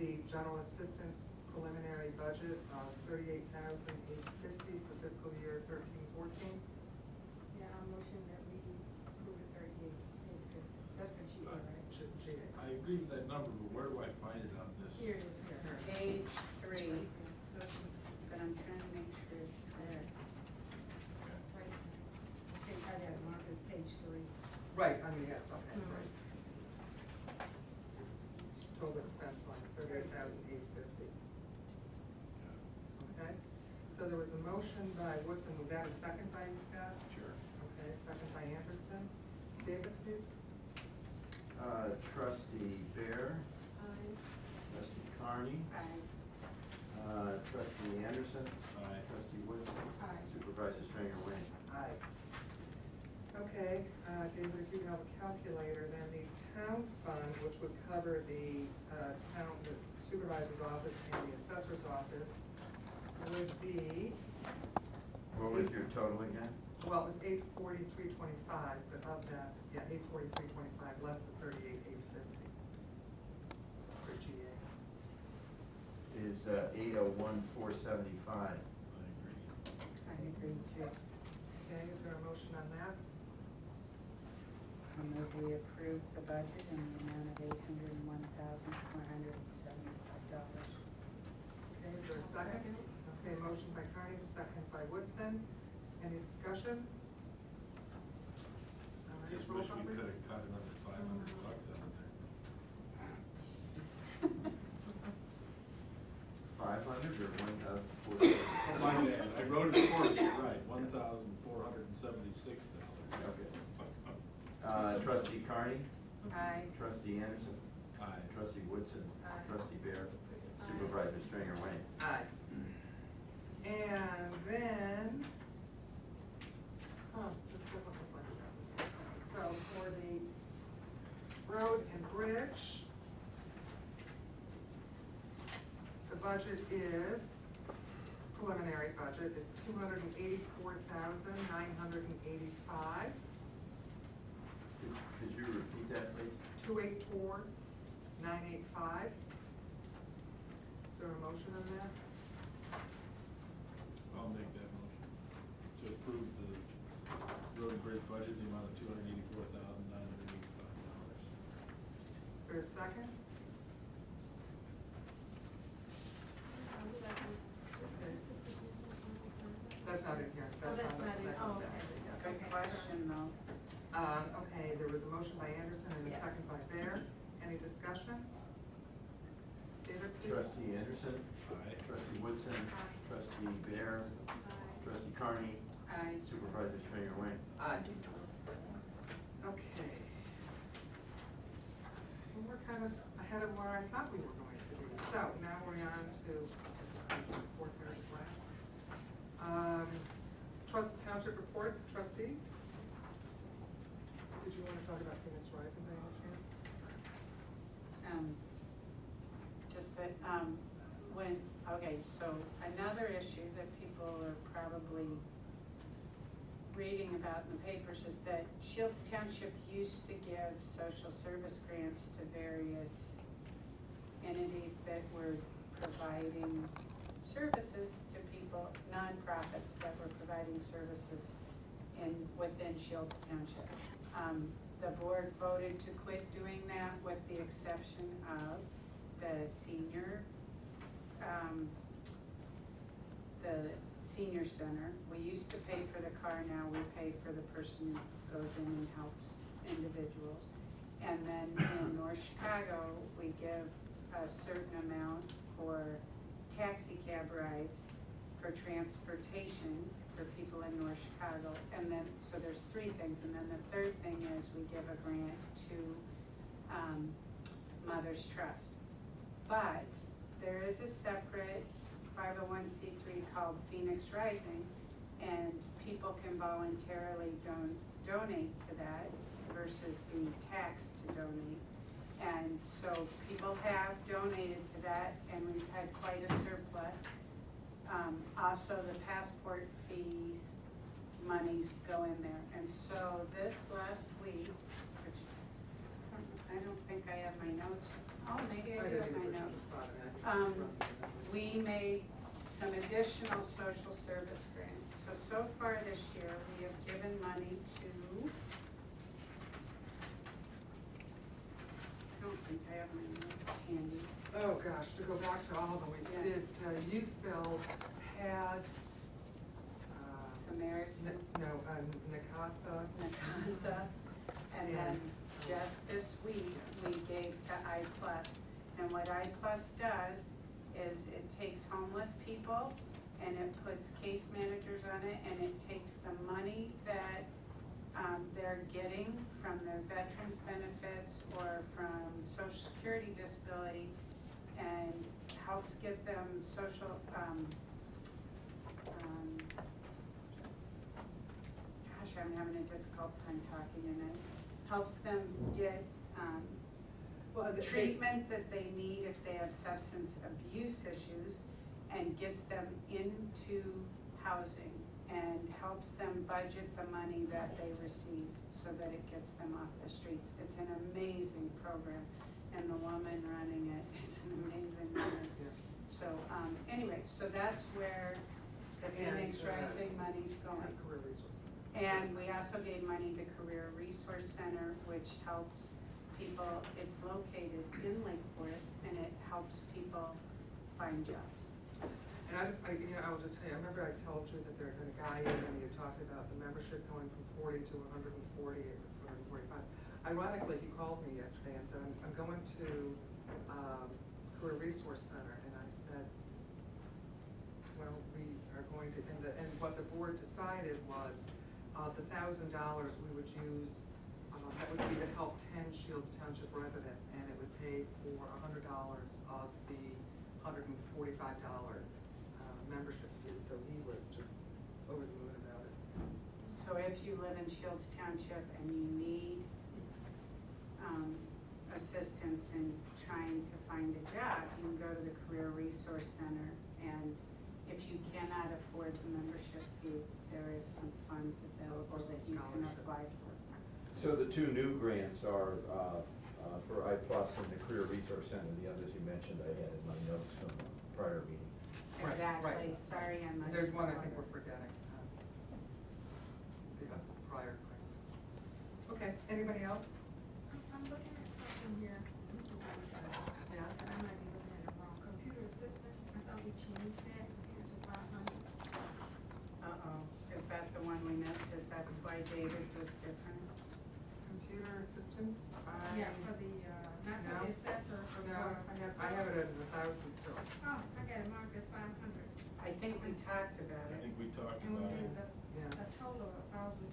A: the general assistance preliminary budget of $38,850 for fiscal year 13-14?
C: Yeah, I'll motion that we approve the 38,850. That's the GA, right?
A: GA.
B: I agree with that number, but where do I find it on this?
C: Here it is, here.
G: Page 3,
C: This one.
G: but I'm trying to make sure it's correct.
B: Okay.
C: Right. I think I got it marked as page 3.
A: Right, I mean, yes, okay,
C: Mhm.
A: right. Total expense line, $38,850. Okay, so there was a motion by Woodson, was that a second by you, Scott?
B: Sure.
A: Okay, second by Anderson. David, please.
D: Trustee Bear?
C: Aye.
D: Trustee Carney?
G: Aye.
D: Trustee Anderson?
B: Aye.
D: Trustee Woodson?
C: Aye.
D: Supervisor Stringer Wayne?
A: Aye. Okay, David, if you have a calculator, then the town fund, which would cover the the supervisor's office and the assessor's office, would be,
D: What was your total again?
A: well, it was $843.25, but of that, yeah, $843.25 less than $38,850 for GA.
D: Is 801,475.
B: I agree.
G: I agree too.
A: Okay, is there a motion on that?
G: I move we approve the budget in the amount of $801,475.
A: Okay, is there a second? Okay, motion by Carney, second by Woodson. Any discussion? All right,
B: Just
A: roll
B: wish
A: call,
B: we
A: please.
B: could have cut another $500 out of there.
D: 500 or 1,475?
B: Oh, my bad, I wrote it accordingly, right, $1,476.
D: Okay. Trustee Carney?
G: Aye.
D: Trustee Anderson?
B: Aye.
D: Trustee Woodson?
A: Aye.
D: Trustee Bear?
C: Aye.
D: Supervisor Stringer Wayne?
A: Aye. And then, this doesn't look like that. So for the road and bridge, the budget is, preliminary budget is $284,985.
D: Could you repeat that, please?
A: 284,985. Is there a motion on that?
B: I'll make that motion to approve the road and bridge budget, in the amount of $284,985.
A: there a second? That's not in here.
C: Oh, that's not in,
A: that's
C: oh,
A: there.
C: okay.
A: Yeah.
G: Good question, though.
A: Okay, there was a motion by Anderson and a
G: Yeah.
A: second by Bear. Any discussion? David, please?
D: Trustee Anderson.
B: Aye.
D: Trustee Woodson.
C: Aye.
D: Trustee Bear. Trustee Carney.
G: Aye.
D: Supervisor Stringer Wayne.
A: Okay. Well, we're kind of ahead of where I thought we were going to be. So now we're on to, this is my fourth year's of classes. Township reports, trustees? Did you want to talk about Phoenix Rising by any chance?
G: Just that, okay, so another issue that people are probably reading about in the papers is that Shields Township used to give social service grants to various entities that were providing services to people, nonprofits that were providing services within Shields Township. The board voted to quit doing that with the exception of the senior center. We used to pay for the car, now we pay for the person who goes in and helps individuals. And then in North Chicago, we give a certain amount for taxi cab rides for transportation for people in North Chicago. And then, so there's three things. And then the third thing is we give a grant to Mother's Trust. But there is a separate 501c3 called Phoenix Rising, and people can voluntarily donate to that versus being taxed to donate. And so people have donated to that, and we've had quite a surplus. Also, the passport fees, monies go in there. And so this last week, which I don't think I have my notes. Oh, maybe I do have my notes. We made some additional social service grants. So far this year, we have given money to, I don't think I have my notes handy.
A: Oh, gosh, to go back to all of them, we
G: Yeah.
A: did youth build, pads,
G: Samaritan,
A: Nakasa.
G: and then just this week, we gave to iPlus. And what iPlus does is it takes homeless people and it puts case managers on it, and it takes the money that they're getting from their veterans benefits or from Social Security disability and helps get them social, gosh, I'm having a difficult time talking tonight. Helps them get treatment that they need if they have substance abuse issues, and gets them into housing and helps them budget the money that they receive so that it gets them off the streets. It's an amazing program, and the woman running it is an amazing woman. So anyway, so that's where the Phoenix Rising money's going.
A: Career Resource Center.
G: And we also gave money to Career Resource Center, which helps people, it's located in Lake Forest, and it helps people find jobs.
A: And I will just tell you, I remember I told you that they're gonna guide you, and you talked about the membership going from 40 to 140, it was 145. Ironically, he called me yesterday and said, I'm going to Career Resource Center, and I said, well, we are going to, and what the board decided was, the $1,000 we would use, that would be to help 10 Shields Township residents, and it would pay for $100 of the $145 membership fee, so he was just over the moon about it.
G: So if you live in Shields Township and you need assistance in trying to find a job, you can go to the Career Resource Center, and if you cannot afford the membership fee, there is some funds available that you can apply for.
D: So the two new grants are for iPlus and the Career Resource Center. The others you mentioned, I had in my notes from a prior meeting.
A: Right,
G: Exactly,
A: right.
G: sorry, I'm.
A: And there's one I think we're forgetting. The prior grants. Okay, anybody else?
C: I'm looking at something here, this is
G: why David's was different?
A: Computer assistance,
C: Yeah, for the, not for
A: No.
C: the assessor, for.
A: No, I have it as 1,000 still.
C: Oh, I got it marked as 500.
G: I think we talked about
B: I
G: it.
B: think we talked
C: And we
B: about
C: gave
B: it.
A: Yeah.
C: a total of 1,250.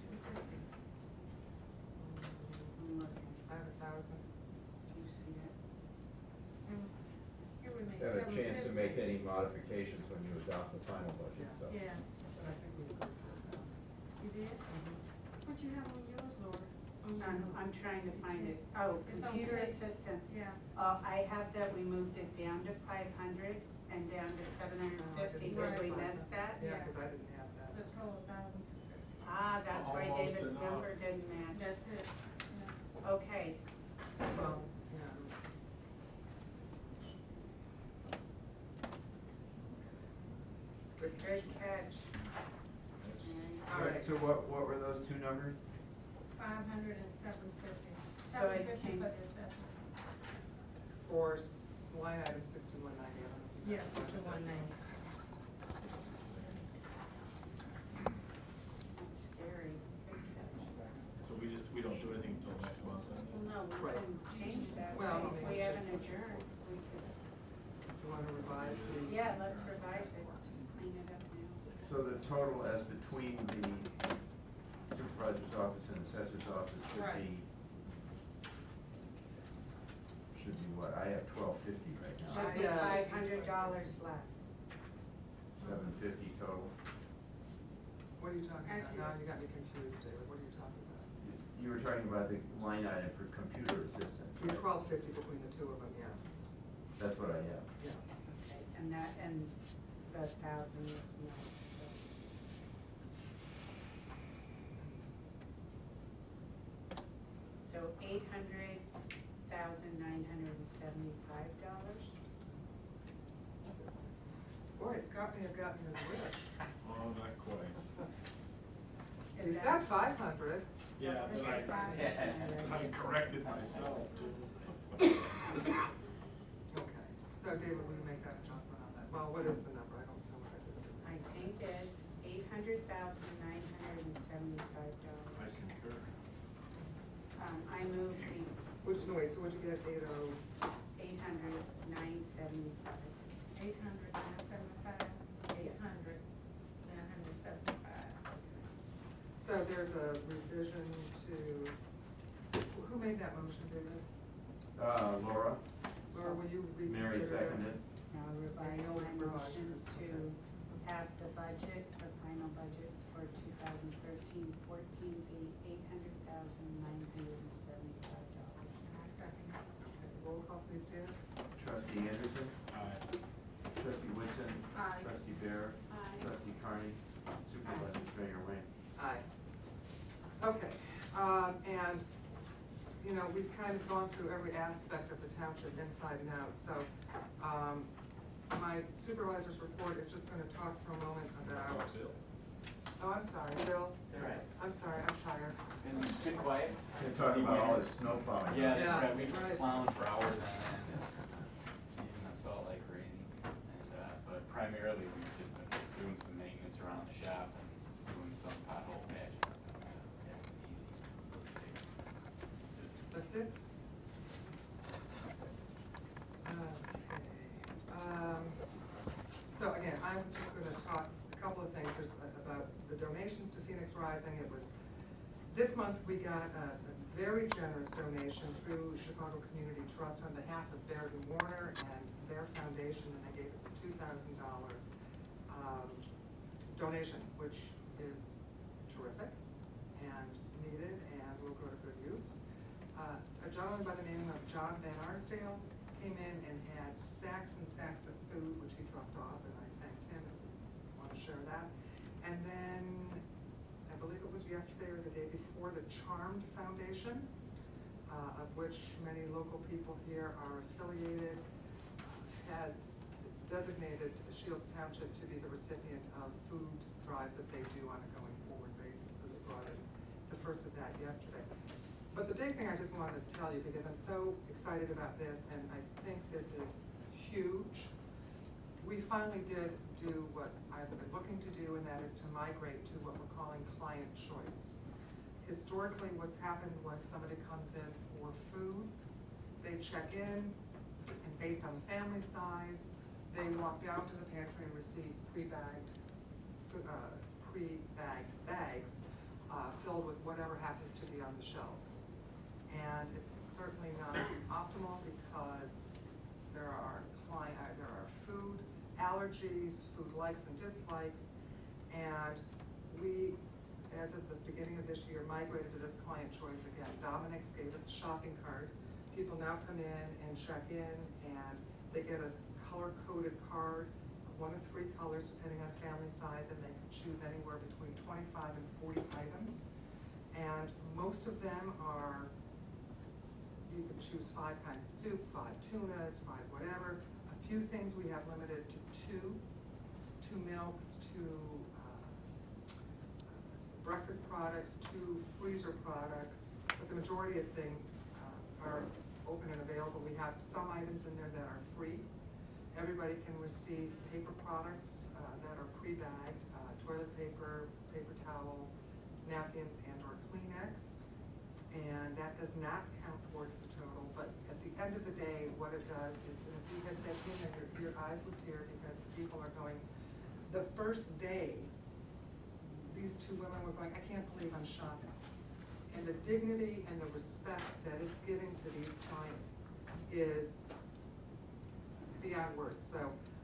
G: I'm looking.
A: I have 1,000.
G: Do you see it?
C: And here we made
D: Have a chance to
C: 750.
D: make any modifications when you adopt the final budget, so.
C: Yeah,
A: But I think we agreed to 1,000.
C: you did? What you have on yours, Laura? On your-
G: I'm trying to find it. Oh,
C: It's on
G: computer
C: page-
G: assistance.
C: Yeah.
G: I have that we moved it down to 500 and down to 750.
A: No, I
G: Did we
A: didn't
G: miss that?
A: Yeah, because I didn't have
C: It's
A: that.
C: a total of 1,250.
G: Ah, that's why
B: Almost
G: David's
B: enough.
G: number didn't match.
C: That's it. Yeah.
G: Okay.
A: Well, yeah. Good
G: Good
A: catch.
G: catch.
A: All right.
D: So what were those two numbers?
C: 500 and 750.
G: So it
C: 750
G: came-
C: for the assessor.
A: For line item 6190.
C: Yeah, 6190.
G: That's scary. Good catch.
B: So we don't do anything until next month, then?
G: Well, no, we
A: Right.
G: can change that.
A: Well,
G: right? If we
A: maybe.
G: haven't adjourned, we could,
A: Do you want to revise the?
G: yeah, let's revise it, just clean it up now.
D: So the total as between the supervisor's office and assessor's office
C: Right.
D: should be what? I have 1250 right now.
G: Should be
A: Yeah.
G: $500 less.
D: 750 total.
A: What are you talking about?
C: Actually,
A: Now
C: it's-
A: you got me confused, David. What are you talking about?
D: You were talking about the line item for computer assistance,
A: You're
D: right?
A: 1,250 between the two of them, yeah.
D: That's what I have.
A: Yeah.
G: Okay, and that, and the 1,000 is not, so. So $800,975.
A: Boy, Scott may have gotten his wish.
B: Oh, not quite.
A: He
G: Is
A: said
G: that-
A: 500.
B: Yeah,
G: Is
B: but
G: that
B: I corrected myself too.
A: Okay, so David, will you make that adjustment on that? Well, what is the number? I don't know what I did.
G: I think it's $800,975.
B: I concur.
G: I move the
A: Which, no, wait, so what'd you get, 80?
G: 800,975.
C: 800, 975, 800, 975.
A: So there's a revision to, who made that motion, David?
D: Laura,
A: Or will you reconsider?
D: Mary
A: it?
D: seconded.
G: Now revise
A: Daniel
G: my
A: revised
G: motion
A: yours,
G: to
A: okay.
G: have the budget, the final budget for 2013-14 be $800,975.
C: I second it.
A: Okay, roll call, please, David.
D: Trustee Anderson,
B: Aye.
D: trustee Woodson.
C: Aye.
D: Trustee Bear.
G: Aye.
D: Trustee Carney, supervisor Springer Wayne.
A: Aye. Okay, and, you know, we've kind of gone through every aspect of the township inside and out, so, my supervisor's report is just gonna talk for a moment about,
B: Talk Bill.
A: oh, I'm sorry, Bill.
H: All right.
A: I'm sorry, I'm tired.
H: And just get quiet.
D: They're talking about all this snow plowing.
H: Yeah,
A: Yeah,
H: that's right, we've
A: right.
H: been plowing for hours on end, season us out like crazy. And, but primarily, we've just been doing some maintenance around the shop and doing some pothole patching. Yeah, easy.
A: That's it? Okay. So again, I'm just gonna talk a couple of things. There's about the donations to Phoenix Rising. It was, this month we got a very generous donation through Chicago Community Trust on behalf of Baird and Warner and their foundation, and they gave us a $2,000 donation, which is terrific and needed and will go to good use. A gentleman by the name of John Van Arsdale came in and had sacks and sacks of food, which he dropped off, and I thanked him and want to share that. And then, I believe it was yesterday or the day before, the Charmed Foundation, of which many local people here are affiliated, has designated Shields Township to be the recipient of food drives that they do on a going forward basis. So they brought in the first of that yesterday. But the big thing I just wanted to tell you, because I'm so excited about this, and I think this is huge, we finally did do what I've been looking to do, and that is to migrate to what we're calling client choice. historically, what's happened when somebody comes in for food, they check in, and based on the family size, they walk down to the pantry and receive pre-bagged bags filled with whatever happens to be on the shelves. And it's certainly not optimal because there are food allergies, food likes and dislikes, and we, as of the beginning of this year, migrated to this client choice again. Dominic's gave us a shopping cart. People now come in and check in, and they get a color-coded card, one of 3 colors depending on family size, and they can choose anywhere between 25 and 40 items. And most of them are, you can choose 5 kinds of soup, 5 tunas, 5 whatever. A few things we have limited to 2 milks, 2 breakfast products, 2 freezer products, but the majority of things are open and available. We have some items in there that are free. Everybody can receive paper products that are pre-bagged, toilet paper, paper towel, napkins, and or Kleenex. And that does not count towards the total, but at the end of the day, what it does is, if you had that in there, your eyes would tear because the people are going, the first day, these 2 women were going, I can't believe I'm shopping. And the dignity and the respect that it's giving to these clients is beyond words. So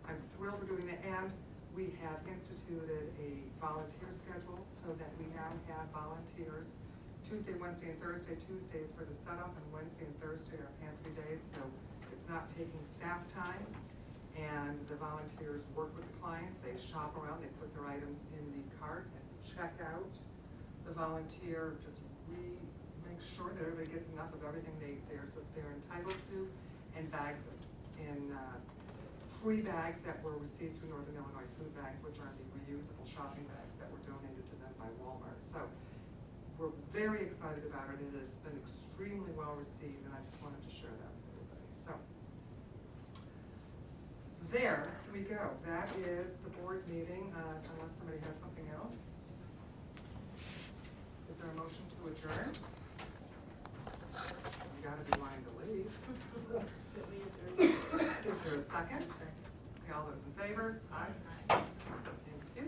A: I'm thrilled we're doing that, and we have instituted a volunteer schedule so that we now have volunteers Tuesday, Wednesday, and Thursday. Tuesdays for the setup, and Wednesday and Thursday are pantry days, so it's not taking staff time. And the volunteers work with the clients, they shop around, they put their items in the cart and check out. The volunteer just make sure that everybody gets enough of everything they're entitled to, and bags it in free bags that were received through Northern Illinois Food Bank, which are the reusable shopping bags that were donated to them by Walmart. So we're very excited about it. It has been extremely well received, and I just wanted to share that with everybody. So there we go. That is the board meeting, unless somebody has something else. Is there a motion to adjourn? You gotta be wanting to leave. Is there a second? Okay, all those in favor? Aye. Thank you.